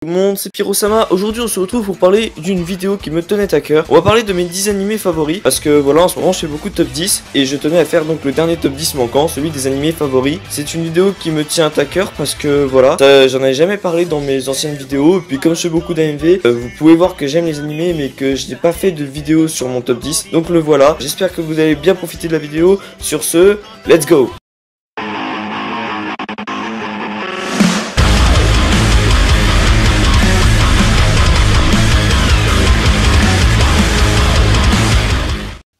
Tout le monde, c'est Pyro-sama. Aujourd'hui on se retrouve pour parler d'une vidéo qui me tenait à cœur. On va parler de mes 10 animés favoris, parce que voilà, en ce moment je fais beaucoup de top 10 et je tenais à faire donc le dernier top 10 manquant, celui des animés favoris. C'est une vidéo qui me tient à cœur parce que voilà, j'en avais jamais parlé dans mes anciennes vidéos. Et puis comme je fais beaucoup d'AMV, vous pouvez voir que j'aime les animés mais que je n'ai pas fait de vidéo sur mon top 10. Donc le voilà, j'espère que vous allez bien profiter de la vidéo. Sur ce, let's go!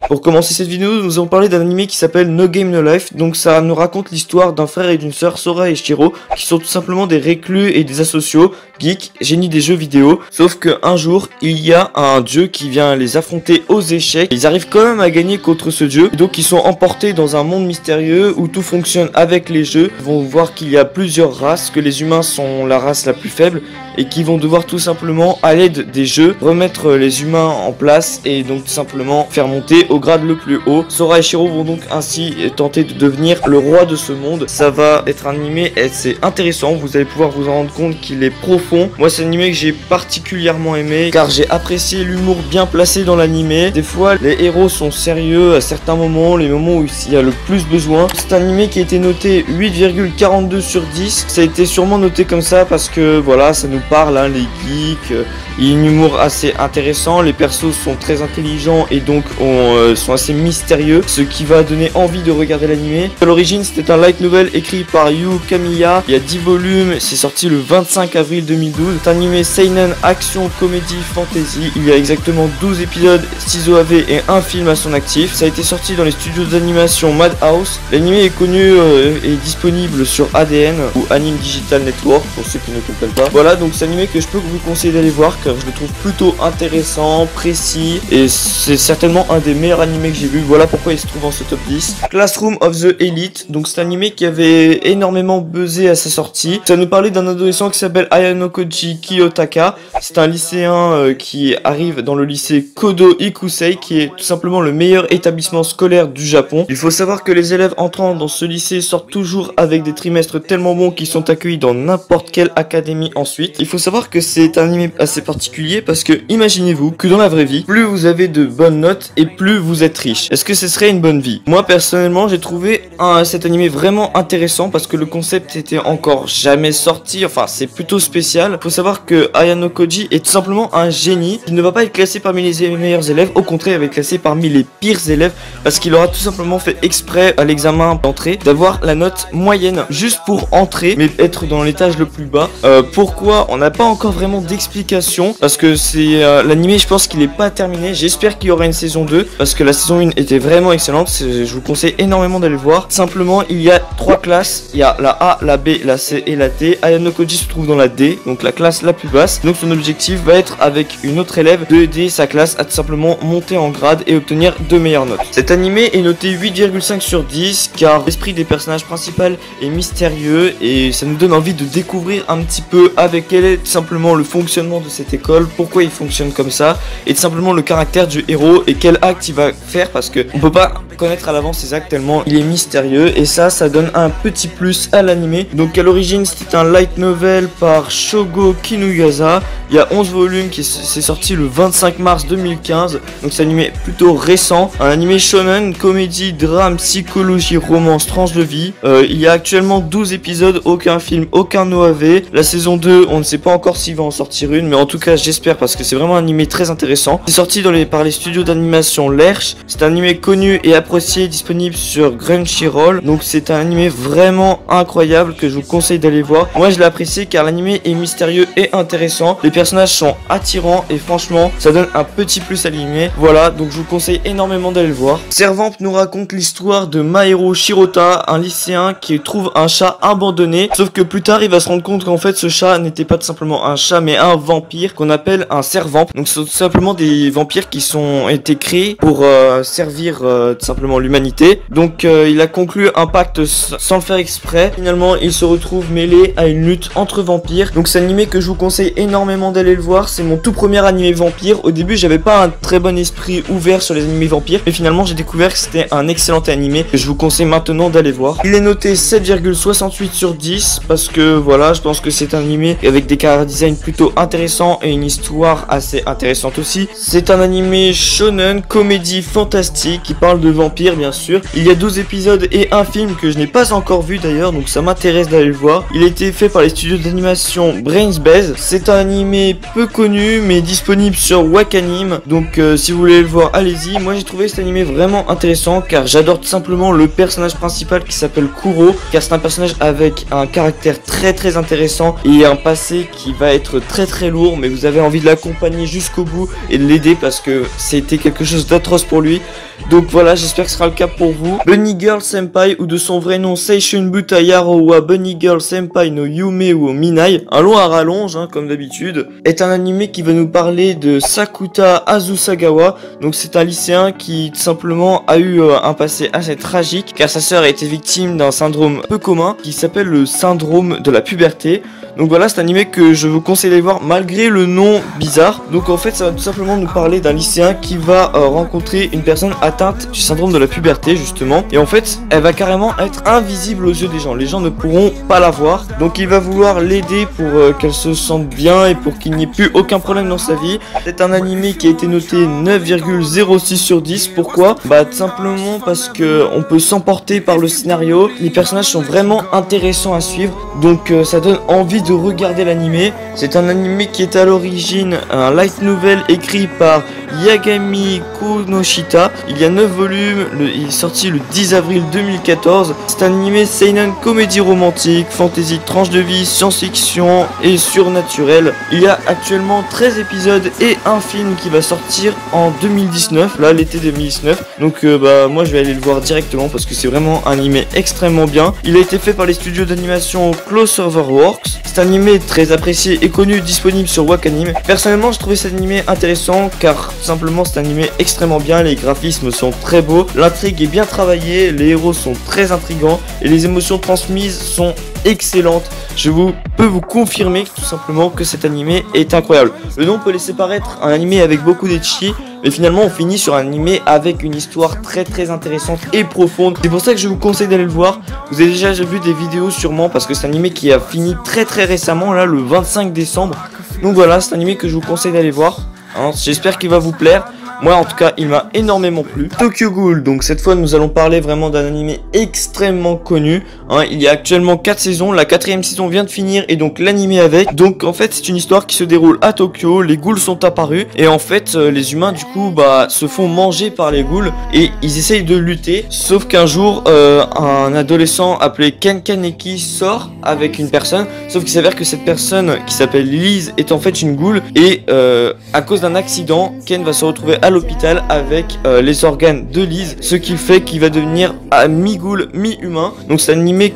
Pour commencer cette vidéo, nous allons parler d'un anime qui s'appelle No Game No Life. Donc ça nous raconte l'histoire d'un frère et d'une sœur, Sora et Shiro, qui sont tout simplement des reclus et des asociaux, geeks, génies des jeux vidéo. Sauf qu'un jour, il y a un dieu qui vient les affronter aux échecs. Ils arrivent quand même à gagner contre ce dieu. Et donc ils sont emportés dans un monde mystérieux où tout fonctionne avec les jeux. Ils vont voir qu'il y a plusieurs races, que les humains sont la race la plus faible, et qui vont devoir tout simplement, à l'aide des jeux, remettre les humains en place et donc tout simplement faire monter au grade le plus haut. Sora et Shiro vont donc ainsi tenter de devenir le roi de ce monde. Ça va être un animé assez intéressant, vous allez pouvoir vous en rendre compte qu'il est profond. Moi c'est un animé que j'ai particulièrement aimé car j'ai apprécié l'humour bien placé dans l'animé. Des fois les héros sont sérieux à certains moments, les moments où il y a le plus besoin. C'est un animé qui a été noté 8,42 sur 10. Ça a été sûrement noté comme ça parce que voilà, ça nous parle, hein, les geeks. Il y a un humour assez intéressant, les persos sont très intelligents et donc sont assez mystérieux, ce qui va donner envie de regarder l'anime. À l'origine c'était un light novel écrit par Yu Kamiya, il y a 10 volumes, c'est sorti le 25 avril 2012. C'est un anime seinen, action, comédie, fantasy. Il y a exactement 12 épisodes, 6 OAV et un film à son actif. Ça a été sorti dans les studios d'animation Madhouse. L'anime est connu et disponible sur ADN ou Anime Digital Network pour ceux qui ne comprennent pas. Voilà, donc c'est un anime que je peux vous conseiller d'aller voir car je le trouve plutôt intéressant, précis et c'est certainement un des meilleurs animés que j'ai vu. Voilà pourquoi il se trouve dans ce top 10. Classroom of the Elite, donc c'est un animé qui avait énormément buzzé à sa sortie. Ça nous parlait d'un adolescent qui s'appelle Ayanokoji Kiyotaka. C'est un lycéen qui arrive dans le lycée Kodo Ikusei, qui est tout simplement le meilleur établissement scolaire du Japon. Il faut savoir que les élèves entrant dans ce lycée sortent toujours avec des trimestres tellement bons qu'ils sont accueillis dans n'importe quelle académie ensuite. Il faut savoir que c'est un animé assez particulier parce que imaginez-vous que dans la vraie vie, plus vous avez de bonnes notes et plus vous êtes riche. Est-ce que ce serait une bonne vie? Moi personnellement j'ai trouvé cet animé vraiment intéressant parce que le concept était encore jamais sorti, enfin c'est plutôt spécial. Faut savoir que Ayano Koji est tout simplement un génie. Il ne va pas être classé parmi les meilleurs élèves, au contraire il va être classé parmi les pires élèves parce qu'il aura tout simplement fait exprès à l'examen d'entrée d'avoir la note moyenne juste pour entrer mais être dans l'étage le plus bas. Pourquoi? On n'a pas encore vraiment d'explication parce que c'est l'animé, je pense qu'il est pas terminé. J'espère qu'il y aura une saison 2 parce que la saison 1 était vraiment excellente. Je vous conseille énormément d'aller le voir. Simplement il y a 3 classes, il y a la A, la B, la C et la D. Ayano Koji se trouve dans la D, donc la classe la plus basse. Donc son objectif va être avec une autre élève de aider sa classe à tout simplement monter en grade et obtenir de meilleures notes. Cet animé est noté 8,5 sur 10 car l'esprit des personnages principaux est mystérieux et ça nous donne envie de découvrir un petit peu avec quel est tout simplement le fonctionnement de cette école, pourquoi il fonctionne comme ça et tout simplement le caractère du héros et quel acte il va faire parce que on peut pas connaître à l'avance ses actes tellement il est mystérieux et ça donne un petit plus à l'animé. Donc à l'origine c'était un light novel par Shogo Kinugasa. Il y a 11 volumes qui s'est sorti le 25 mars 2015. Donc c'est un animé plutôt récent, un animé shonen, comédie, drame, psychologie, romance, tranche de vie. Il y a actuellement 12 épisodes, aucun film, aucun OAV. La saison 2, on ne sait pas encore s'il va en sortir une, mais en tout cas j'espère parce que c'est vraiment un animé très intéressant. C'est sorti par les studios d'animation Lerche. C'est un animé connu et apprécié, disponible sur Crunchyroll. Donc c'est un animé vraiment incroyable que je vous conseille d'aller voir. Moi je l'ai apprécié car l'animé est mystérieux et intéressant. Les personnages sont attirants et franchement ça donne un petit plus à l'animé. Voilà, donc je vous conseille énormément d'aller le voir. Servamp nous raconte l'histoire de Maero Shirota, un lycéen qui trouve un chat abandonné. Sauf que plus tard il va se rendre compte qu'en fait ce chat n'était pas tout simplement un chat mais un vampire vampires qu'on appelle un servamp. Donc ce sont tout simplement des vampires qui sont été créés pour servir tout simplement l'humanité. Donc il a conclu un pacte sans le faire exprès. Finalement il se retrouve mêlé à une lutte entre vampires. Donc c'est un animé que je vous conseille énormément d'aller le voir. C'est mon tout premier animé vampire. Au début j'avais pas un très bon esprit ouvert sur les animés vampires, mais finalement j'ai découvert que c'était un excellent animé que je vous conseille maintenant d'aller voir. Il est noté 7,68 sur 10 parce que voilà, je pense que c'est un animé avec des character design plutôt intéressants et une histoire assez intéressante aussi. C'est un animé shonen, comédie fantastique qui parle de vampires bien sûr. Il y a 12 épisodes et un film que je n'ai pas encore vu d'ailleurs, donc ça m'intéresse d'aller le voir. Il a été fait par les studios d'animation Brainsbase. C'est un animé peu connu mais disponible sur Wakanim, donc si vous voulez le voir, allez-y. Moi j'ai trouvé cet animé vraiment intéressant car j'adore tout simplement le personnage principal qui s'appelle Kuro, car c'est un personnage avec un caractère très intéressant et un passé qui va être très lourd, mais vous avez envie de l'accompagner jusqu'au bout et de l'aider parce que c'était quelque chose d'atroce pour lui. Donc voilà, j'espère que ce sera le cas pour vous. Bunny Girl Senpai, ou de son vrai nom Seishun Buta Yaro wa Bunny Girl Senpai no Yume wo Minai, un long à rallonge comme d'habitude, est un animé qui va nous parler de Sakuta Azusagawa. Donc c'est un lycéen qui tout simplement a eu un passé assez tragique car sa sœur a été victime d'un syndrome peu commun qui s'appelle le syndrome de la puberté. Donc voilà, c'est un animé que je vous conseille d'aller voir malgré le nom bizarre. Donc en fait ça va tout simplement nous parler d'un lycéen qui va rencontrer une personne atteinte du syndrome de la puberté justement. Et en fait elle va carrément être invisible aux yeux des gens. Les gens ne pourront pas la voir. Donc il va vouloir l'aider pour qu'elle se sente bien et pour qu'il n'y ait plus aucun problème dans sa vie. C'est un animé qui a été noté 9,06 sur 10. Pourquoi? Bah tout simplement parce que on peut s'emporter par le scénario. Les personnages sont vraiment intéressants à suivre. Donc ça donne envie de regarder l'animé. C'est un animé qui est à l'origine un light novel écrit par Yagami Kunoshita. Il y a 9 volumes, il est sorti le 10 avril 2014. C'est un animé seinen, comédie romantique, fantasy, tranche de vie, science-fiction et surnaturel. Il y a actuellement 13 épisodes et un film qui va sortir en 2019, là l'été 2019. Donc bah moi je vais aller le voir directement parce que c'est vraiment un animé extrêmement bien. Il a été fait par les studios d'animation Cloverworks. Cet animé est très apprécié et connu, disponible sur Wakanim. Personnellement, je trouvais cet animé intéressant car tout simplement cet animé extrêmement bien, les graphismes sont très beaux, l'intrigue est bien travaillée, les héros sont très intrigants et les émotions transmises sont excellentes. Je peux vous confirmer tout simplement que cet animé est incroyable. Le nom peut laisser paraître un animé avec beaucoup d'ecchi, mais finalement on finit sur un animé avec une histoire très intéressante et profonde. C'est pour ça que je vous conseille d'aller le voir. Vous avez déjà vu des vidéos sûrement parce que c'est un animé qui a fini très récemment, là le 25 décembre. Donc voilà, c'est un animé que je vous conseille d'aller voir. J'espère qu'il va vous plaire. Moi en tout cas il m'a énormément plu. Tokyo Ghoul, donc cette fois nous allons parler vraiment d'un animé extrêmement connu. Il y a actuellement 4 saisons, la 4ème saison vient de finir et donc l'animé avec. Donc en fait c'est une histoire qui se déroule à Tokyo, les ghouls sont apparus et en fait les humains du coup se font manger par les ghouls et ils essayent de lutter. Sauf qu'un jour un adolescent appelé Ken Kaneki sort avec une personne, sauf qu'il s'avère que cette personne qui s'appelle Lise est en fait une ghoul et à cause d'un accident Ken va se retrouver à l'hôpital avec les organes de Lise, ce qui fait qu'il va devenir à mi-ghoul, mi-humain. Donc c'est un animé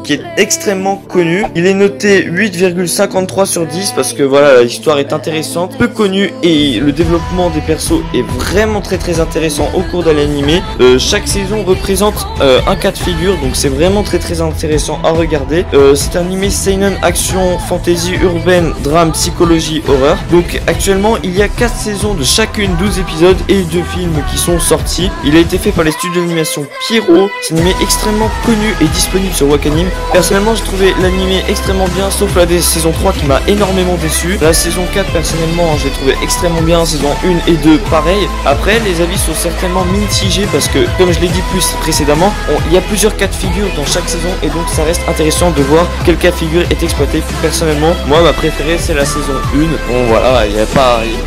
qui est extrêmement connu. Il est noté 8,53 sur 10 parce que voilà, l'histoire est intéressante, peu connue et le développement des persos est vraiment très intéressant au cours de l'animé. Chaque saison représente un cas de figure, donc c'est vraiment très intéressant à regarder. C'est un animé seinen, action, fantasy, urbaine, drame, psychologie, horreur. Donc actuellement il y a 4 saisons de chacune 12 épisodes et 2 films qui sont sortis. Il a été fait par les studios d'animation Pierrot. C'est un animé extrêmement connu et disponible sur Wakanim. Personnellement j'ai trouvé l'animé extrêmement bien, sauf la saison 3 qui m'a énormément déçu. La saison 4 personnellement je l'ai trouvé extrêmement bien, saison 1 et 2 pareil. Après les avis sont certainement mitigés parce que comme je l'ai dit plus précédemment, il y a plusieurs cas de figure dans chaque saison et donc ça reste intéressant de voir quel cas de figure est exploité. Plus personnellement moi ma préférée c'est la saison 1. Bon voilà, il y a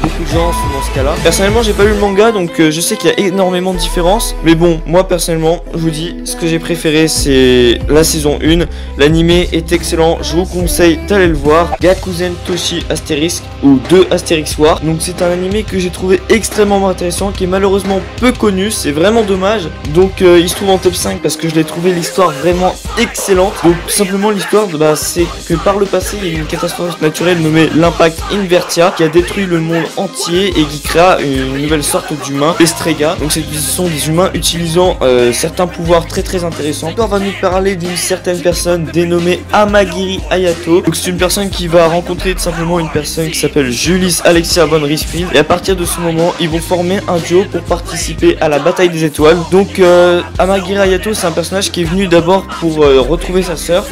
beaucoup de gens dans ce cas là. Personnellement j'ai pas lu le manga, donc je sais qu'il y a énormément de différences. Mais bon, moi personnellement, je vous dis, ce que j'ai préféré, c'est la saison 1. L'animé est excellent, je vous conseille d'aller le voir. Gakuzen Toshi Asterisk ou 2 Asterix War. Donc c'est un animé que j'ai trouvé extrêmement intéressant, qui est malheureusement peu connu, c'est vraiment dommage. Donc il se trouve en top 5 parce que je l'ai trouvé l'histoire vraiment excellente. Donc tout simplement l'histoire, c'est que par le passé, il y a eu une catastrophe naturelle nommée l'impact Invertia qui a détruit le monde entier et qui créa une nouvelle sorte d'humains, les Strega. Donc ce sont des humains utilisant certains pouvoirs très intéressants. On va nous parler d'une certaine personne dénommée Amagiri Hayato. Donc c'est une personne qui va rencontrer tout simplement une personne qui s'appelle Julis Alexia von Riesfield, et à partir de ce moment ils vont former un duo pour participer à la bataille des étoiles. Donc Amagiri Hayato, c'est un personnage qui est venu d'abord pour retrouver sa sœur.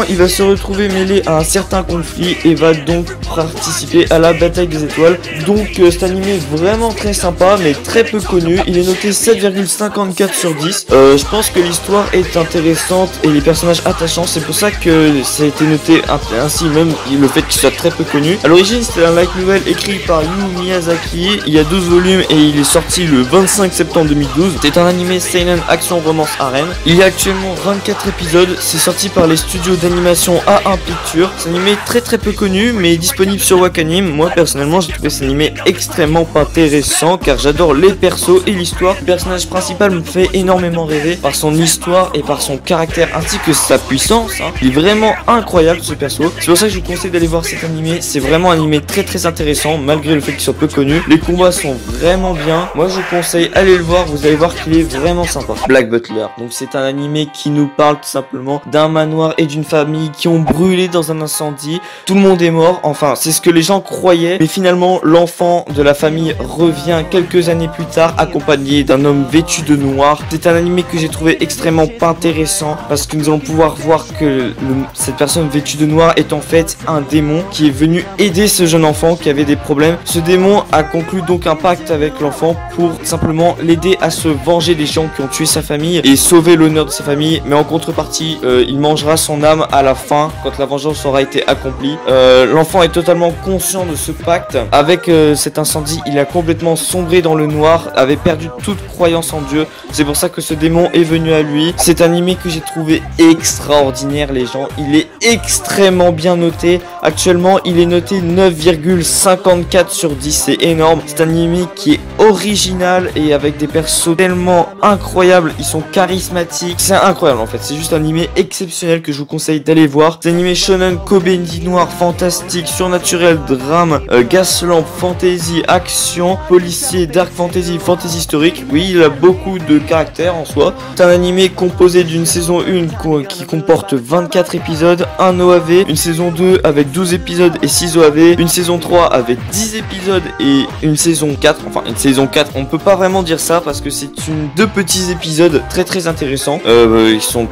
Il va se retrouver mêlé à un certain conflit et va donc participer à la bataille des étoiles. Donc cet animé est vraiment très sympa mais très peu connu. Il est noté 7,54 sur 10. Je pense que l'histoire est intéressante et les personnages attachants, c'est pour ça que ça a été noté ainsi, même le fait qu'il soit très peu connu. À l'origine c'était un light novel écrit par Yu Miyazaki, il y a 12 volumes et il est sorti le 25 septembre 2012. C'est un animé seinen action romance arène. Il y a actuellement 24 épisodes, c'est sorti par les studios d'animation A1 Pictures. C'est un animé très peu connu mais disponible sur Wakanim. Moi personnellement j'ai trouvé cet animé extrêmement intéressant car j'adore les persos et l'histoire. Le personnage principal me fait énormément rêver par son histoire et par son caractère ainsi que sa puissance. Il est vraiment incroyable ce perso. C'est pour ça que je vous conseille d'aller voir cet animé. C'est vraiment un animé très intéressant malgré le fait qu'il soit peu connu. Les combats sont vraiment bien. Moi je vous conseille, allez le voir, vous allez voir qu'il est vraiment sympa. Black Butler, donc c'est un animé qui nous parle tout simplement d'un manoir et d'une famille qui ont brûlé dans un incendie. Tout le monde est mort, enfin c'est ce que les gens croyaient, mais finalement l'enfant de la famille revient quelques années plus tard accompagné d'un homme vêtu de noir. C'est un animé que j'ai trouvé extrêmement intéressant parce que nous allons pouvoir voir que cette personne vêtue de noir est en fait un démon qui est venu aider ce jeune enfant qui avait des problèmes. Ce démon a conclu donc un pacte avec l'enfant pour simplement l'aider à se venger des gens qui ont tué sa famille et sauver l'honneur de sa famille, mais en contrepartie il mangera son âme à la fin quand la vengeance aura été accomplie. L'enfant est totalement conscient de ce pacte. Avec cet incendie, il a complètement sombré dans le noir, avait perdu toute croyance en Dieu. C'est pour ça que ce démon est venu à lui. C'est un animé que j'ai trouvé extraordinaire les gens. Il est extrêmement bien noté. Actuellement il est noté 9,54 sur 10. C'est énorme. C'est un animé qui est original et avec des persos tellement incroyables. Ils sont charismatiques. C'est incroyable en fait. C'est juste un animé exceptionnel que je vous conseille d'aller voir. C'est un animé shonen, comédie noire, fantastique, surnaturel, drame, gaslamp, fantasy, action, policier, dark fantasy, fantasy historique. Oui, il a beaucoup de caractères en soi. C'est un animé composé d'une saison 1 qui comporte 24 épisodes, un OAV, une saison 2 avec 12 épisodes et 6 OAV, une saison 3 avec 10 épisodes et une saison 4, enfin une saison 4, on peut pas vraiment dire ça parce que c'est deux petits épisodes très intéressants.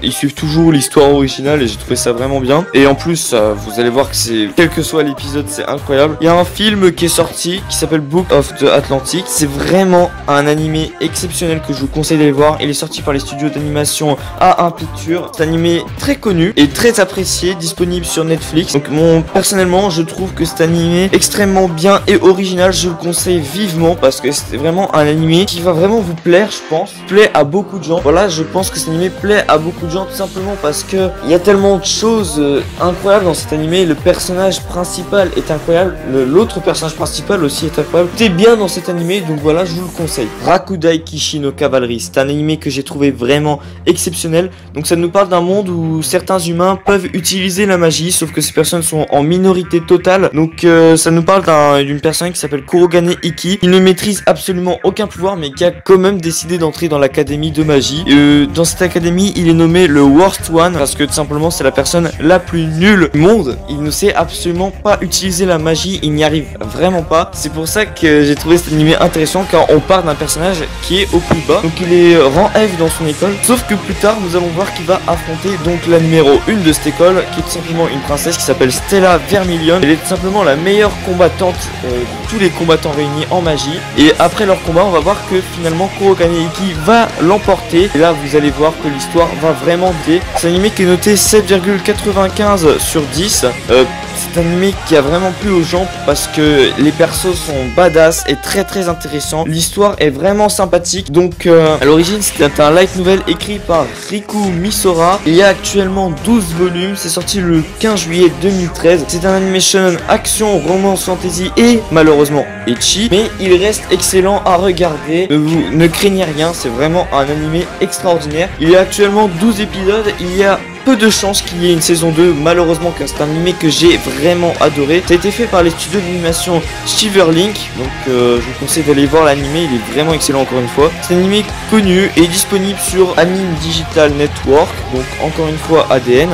Ils suivent toujours l'histoire originale et j'ai trouvé ça vraiment bien. Et en plus, vous allez voir que c'est, quel que soit l'épisode, c'est incroyable. Il y a un film qui est sorti qui s'appelle Book of the Atlantic. C'est vraiment un animé exceptionnel que je vous conseille d'aller voir. Il est sorti par les studios d'animation A1 Pictures. C'est un animé très connu et très apprécié, disponible sur Netflix. Donc personnellement, je trouve que cet animé extrêmement bien et original. Je vous le conseille vivement parce que c'est vraiment un animé qui va vraiment vous plaire, je pense. Plaît à beaucoup de gens. Voilà, je pense que cet animé plaît à beaucoup de gens tout simplement parce que il y a tellement de choses incroyables dans cet animé. Le personnage principal est incroyable. L'autre personnage principal aussi est incroyable. Tout est bien dans cet animé, donc voilà, je vous le conseille. Rakudai Kishi no Cavalry, c'est un animé que j'ai trouvé vraiment exceptionnel. Donc ça nous parle d'un monde où certains humains peuvent utiliser la magie, sauf que ces personnes sont en minorité totale. Donc ça nous parle d'une personne qui s'appelle Kurogane Iki. Il ne maîtrise absolument aucun pouvoir, mais qui a quand même décidé d'entrer dans l'académie de magie. Dans cette académie, il est nommé le Worst One parce que tout simplement c'est la personne la plus nulle du monde. Il ne sait absolument pas utiliser la magie, il n'y arrive vraiment pas. C'est pour ça que j'ai trouvé cet animé intéressant, car on part d'un personnage qui est au plus bas. Donc il est rang F dans son école, sauf que plus tard nous allons voir qu'il va affronter donc la numéro 1 de cette école, qui est tout simplement une princesse qui s'appelle Stella Vermilion. Elle est tout simplement la meilleure combattante de tous les combattants réunis en magie. Et après leur combat, on va voir que finalement Kurogane Iki va l'emporter. Et là vous allez voir que l'histoire va vraiment bien. C'est un animé qui est noté 7,95 sur 10. c'est un animé qui a vraiment plu aux gens parce que les persos sont badass et très intéressants. L'histoire est vraiment sympathique. Donc à l'origine c'était un light novel écrit par Riku Misora. Il y a actuellement 12 volumes. C'est sorti le 15 juillet 2013. C'est un anime shonen action, romance, fantasy et malheureusement ecchi. Mais il reste excellent à regarder. Ne craignez rien, c'est vraiment un animé extraordinaire. Il y a actuellement 12 épisodes. Il y a peu de chances qu'il y ait une saison 2, malheureusement, car c'est un animé que j'ai vraiment adoré. Ça a été fait par les studios d'animation Shiverlink, donc je vous conseille d'aller voir l'animé, il est vraiment excellent encore une fois. C'est un animé connu et disponible sur Anime Digital Network, donc encore une fois ADN.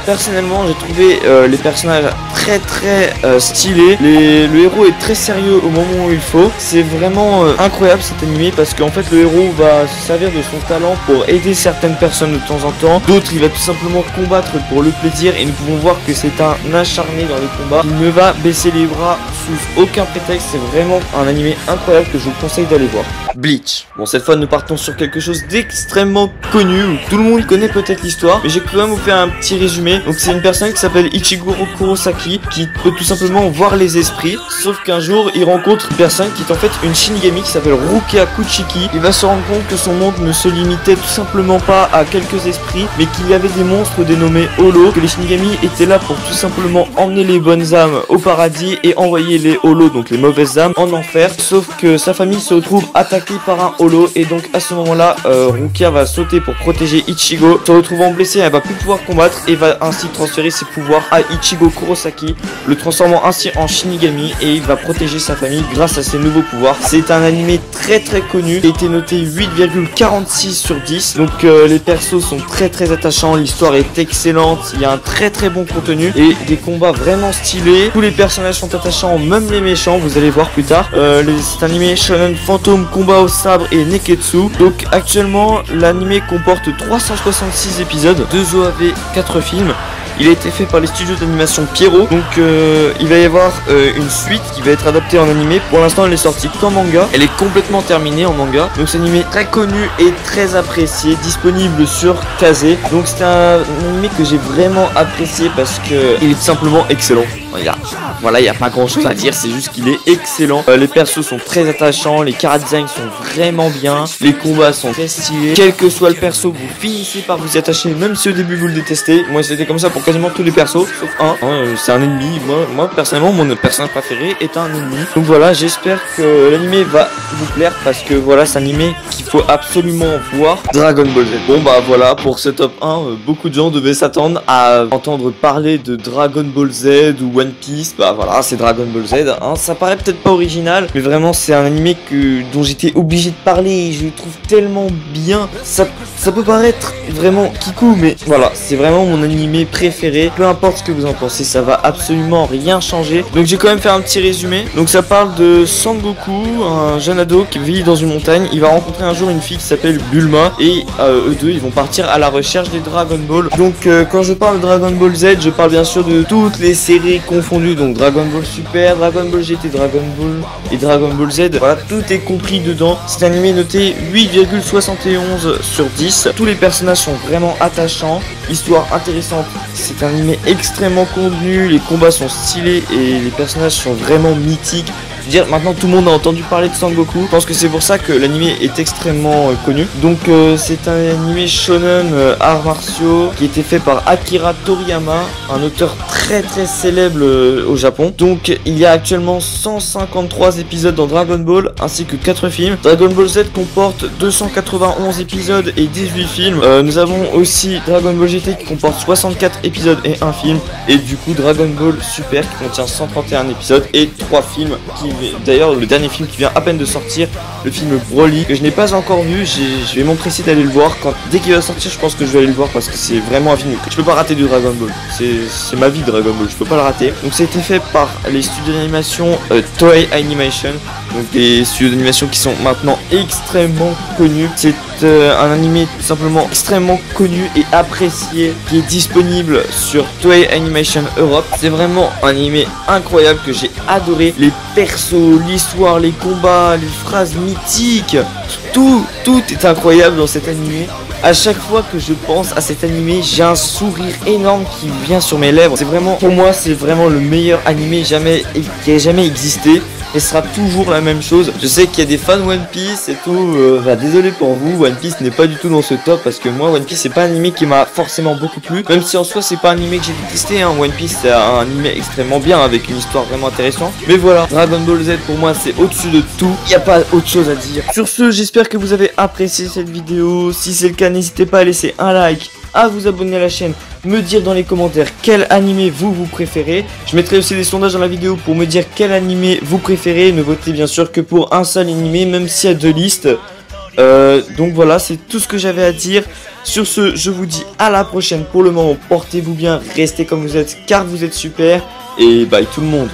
Personnellement, j'ai trouvé les personnages très stylés. Le héros est très sérieux au moment où il faut. C'est vraiment incroyable cet animé parce qu'en fait le héros va se servir de son talent pour aider certaines personnes de temps en temps. D'autres, il va tout simplement combattre pour le plaisir et nous pouvons voir que c'est un acharné dans les combats. Il ne va baisser les bras sous aucun prétexte. C'est vraiment un animé incroyable que je vous conseille d'aller voir. Bleach. Bon, cette fois nous partons sur quelque chose d'extrêmement connu où tout le monde connaît peut-être l'histoire, mais j'ai quand même vous faire un petit résumé. Donc c'est une personne qui s'appelle Ichiguro Kurosaki qui peut tout simplement voir les esprits, sauf qu'un jour il rencontre une personne qui est en fait une Shinigami qui s'appelle Rukia Kuchiki. Il va se rendre compte que son monde ne se limitait tout simplement pas à quelques esprits, mais qu'il y avait des monstres dénommés Holo, que les Shinigami étaient là pour tout simplement emmener les bonnes âmes au paradis et envoyer les Holo, donc les mauvaises âmes, en enfer. Sauf que sa famille se retrouve attaquée par un Holo et donc à ce moment-là, Rukia va sauter pour protéger Ichigo. Se retrouvant blessée, elle va plus pouvoir combattre et va ainsi transférer ses pouvoirs à Ichigo Kurosaki, le transformant ainsi en Shinigami, et il va protéger sa famille grâce à ses nouveaux pouvoirs. C'est un animé très connu, il a été noté 8,46 sur 10, donc les persos sont très attachants, l'histoire est excellente, il y a un très bon contenu et des combats vraiment stylés. Tous les personnages sont attachants, même les méchants, vous allez voir plus tard. C'est un animé shonen fantôme, combat au sabre et neketsu. Donc actuellement l'animé comporte 366 épisodes, 2 OAV, 4 films. Il a été fait par les studios d'animation Pierrot. Donc il va y avoir une suite qui va être adaptée en animé. Pour l'instant elle est sortie qu'en manga. Elle est complètement terminée en manga. Donc c'est un animé très connu et très apprécié, disponible sur Kazé. Donc c'est un animé que j'ai vraiment apprécié parce que il est tout simplement excellent. Voilà, il n'y a pas grand chose à dire, c'est juste qu'il est excellent. Les persos sont très attachants, les chara-designs sont vraiment bien, les combats sont très stylés. Quel que soit le perso, vous finissez par vous y attacher, même si au début vous le détestez. Moi c'était comme ça pour quasiment tous les persos, sauf un. C'est un ennemi. Moi personnellement, mon personnage préféré est un ennemi. Donc voilà, j'espère que l'animé va vous plaire parce que voilà, c'est un animé qu'il faut absolument voir. Dragon Ball Z. Bon bah voilà, pour ce top 1, beaucoup de gens devaient s'attendre à entendre parler de Dragon Ball Z ou One Piece. Bah voilà, c'est Dragon Ball Z, hein. Ça paraît peut-être pas original, mais vraiment c'est un animé dont j'étais obligé de parler. Je le trouve tellement bien. Ça peut paraître vraiment kikou, mais voilà, c'est vraiment mon animé préféré. Peu importe ce que vous en pensez, ça va absolument rien changer. Donc j'ai quand même fait un petit résumé. Donc ça parle de Sangoku, un jeune ado qui vit dans une montagne. Il va rencontrer un jour une fille qui s'appelle Bulma et eux deux ils vont partir à la recherche des Dragon Ball. Donc quand je parle de Dragon Ball Z, je parle bien sûr de toutes les séries confondues, donc Dragon Ball Super, Dragon Ball GT, Dragon Ball et Dragon Ball Z. Voilà, tout est compris dedans. C'est un animé noté 8,71 sur 10. Tous les personnages sont vraiment attachants, histoire intéressante. C'est un animé extrêmement contenu, les combats sont stylés et les personnages sont vraiment mythiques. Je veux dire, maintenant tout le monde a entendu parler de Sangoku. Je pense que c'est pour ça que l'animé est extrêmement connu. Donc c'est un animé shonen arts martiaux qui a été fait par Akira Toriyama, un auteur très célèbre au Japon. Donc il y a actuellement 153 épisodes dans Dragon Ball ainsi que 4 films. Dragon Ball Z comporte 291 épisodes et 18 films. Nous avons aussi Dragon Ball GT qui comporte 64 épisodes et 1 film. Et du coup Dragon Ball Super qui contient 131 épisodes et 3 films. D'ailleurs le dernier film qui vient à peine de sortir, le film Broly, que je n'ai pas encore vu. Je vais m'empresser d'aller le voir. Dès qu'il va sortir, je pense que je vais aller le voir parce que c'est vraiment un film que je peux pas rater du Dragon Ball. C'est ma vie Dragon Ball, je peux pas le rater. Donc ça a été fait par les studios d'animation Toei Animation. donc des studios d'animation qui sont maintenant extrêmement connus. C'est un animé tout simplement extrêmement connu et apprécié qui est disponible sur Toei Animation Europe. C'est vraiment un animé incroyable que j'ai adoré. Les persos, l'histoire, les combats, les phrases mythiques, tout est incroyable dans cet animé. À chaque fois que je pense à cet animé, j'ai un sourire énorme qui vient sur mes lèvres. C'est vraiment, pour moi, c'est vraiment le meilleur animé qui ait jamais existé. Et ce sera toujours la même chose. Je sais qu'il y a des fans One Piece et tout. Désolé pour vous, One Piece n'est pas du tout dans ce top parce que moi, One Piece c'est pas un animé qui m'a forcément beaucoup plu. Même si en soi c'est pas un animé que j'ai détesté. One Piece c'est un animé extrêmement bien avec une histoire vraiment intéressante. Mais voilà, Dragon Ball Z pour moi c'est au-dessus de tout. Il n'y a pas autre chose à dire. Sur ce, j'espère que vous avez apprécié cette vidéo. Si c'est le cas, n'hésitez pas à laisser un like, à vous abonner à la chaîne, me dire dans les commentaires quel animé vous préférez. Je mettrai aussi des sondages dans la vidéo pour me dire quel animé vous préférez. Ne votez bien sûr que pour un seul animé, même s'il y a 2 listes. Donc voilà, c'est tout ce que j'avais à dire. Sur ce, je vous dis à la prochaine. Pour le moment, portez-vous bien, restez comme vous êtes car vous êtes super. Et bye tout le monde.